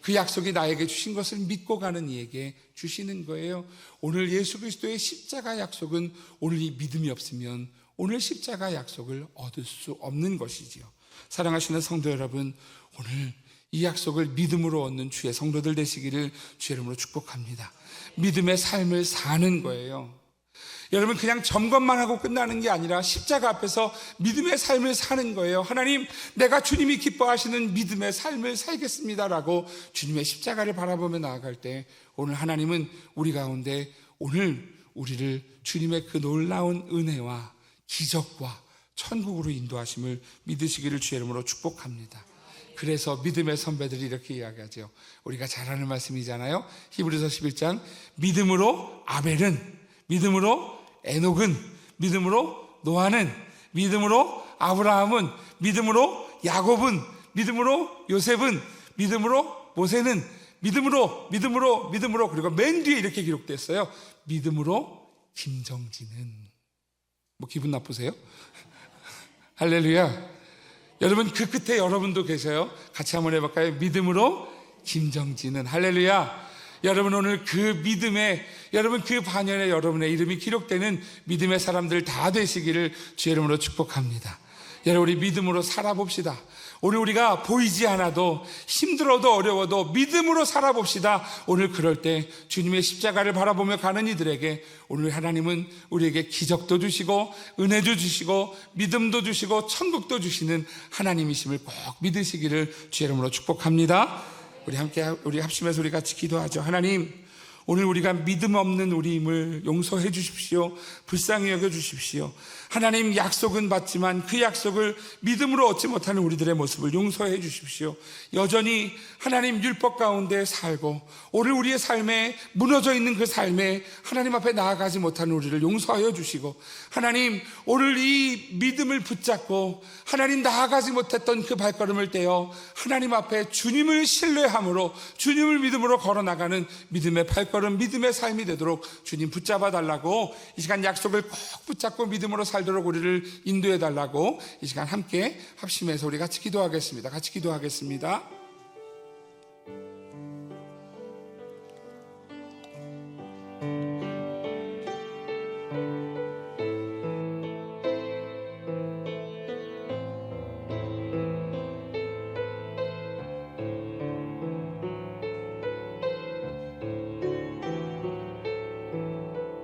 그 약속이 나에게 주신 것을 믿고 가는 이에게 주시는 거예요. 오늘 예수 그리스도의 십자가 약속은 오늘 이 믿음이 없으면 오늘 십자가 약속을 얻을 수 없는 것이지요. 사랑하시는 성도 여러분, 오늘 이 약속을 믿음으로 얻는 주의 성도들 되시기를 주의 이름으로 축복합니다. 믿음의 삶을 사는 거예요. 여러분, 그냥 점검만 하고 끝나는 게 아니라 십자가 앞에서 믿음의 삶을 사는 거예요. 하나님, 내가 주님이 기뻐하시는 믿음의 삶을 살겠습니다라고 주님의 십자가를 바라보며 나아갈 때 오늘 하나님은 우리 가운데 오늘 우리를 주님의 그 놀라운 은혜와 기적과 천국으로 인도하심을 믿으시기를 주의 이름으로 축복합니다. 그래서 믿음의 선배들이 이렇게 이야기하죠. 우리가 잘 아는 말씀이잖아요. 히브리서 11장 믿음으로 아벨은, 믿음으로 에녹은, 믿음으로 노아는, 믿음으로 아브라함은, 믿음으로 야곱은, 믿음으로 요셉은, 믿음으로 모세는, 믿음으로 그리고 맨 뒤에 이렇게 기록됐어요. 믿음으로 김정진은. 뭐 기분 나쁘세요? 할렐루야. 여러분 그 끝에 여러분도 계세요. 같이 한번 해볼까요? 믿음으로 김정진은. 할렐루야. 여러분 오늘 그 믿음에, 여러분 그 반열에 여러분의 이름이 기록되는 믿음의 사람들 다 되시기를 주의 이름으로 축복합니다. 여러분 우리 믿음으로 살아봅시다. 오늘 우리가 보이지 않아도, 힘들어도 어려워도 믿음으로 살아봅시다. 오늘 그럴 때 주님의 십자가를 바라보며 가는 이들에게 오늘 하나님은 우리에게 기적도 주시고 은혜도 주시고 믿음도 주시고 천국도 주시는 하나님이심을 꼭 믿으시기를 주의 이름으로 축복합니다. 우리 합심해서 우리 같이 기도하죠. 하나님, 오늘 우리가 믿음 없는 우리임을 용서해 주십시오. 불쌍히 여겨 주십시오. 하나님, 약속은 받지만 그 약속을 믿음으로 얻지 못하는 우리들의 모습을 용서해 주십시오. 여전히 하나님 율법 가운데 살고 오늘 우리의 삶에 무너져 있는 그 삶에 하나님 앞에 나아가지 못하는 우리를 용서하여 주시고, 하나님 오늘 이 믿음을 붙잡고 하나님 나아가지 못했던 그 발걸음을 떼어 하나님 앞에 주님을 신뢰함으로 주님을 믿음으로 걸어나가는 믿음의 발걸음, 믿음의 삶이 되도록 주님 붙잡아 달라고, 이 시간 약속을 꼭 붙잡고 믿음으로 살도록 우리를 인도해 달라고 이 시간 함께 합심해서 우리 같이 기도하겠습니다. 같이 기도하겠습니다.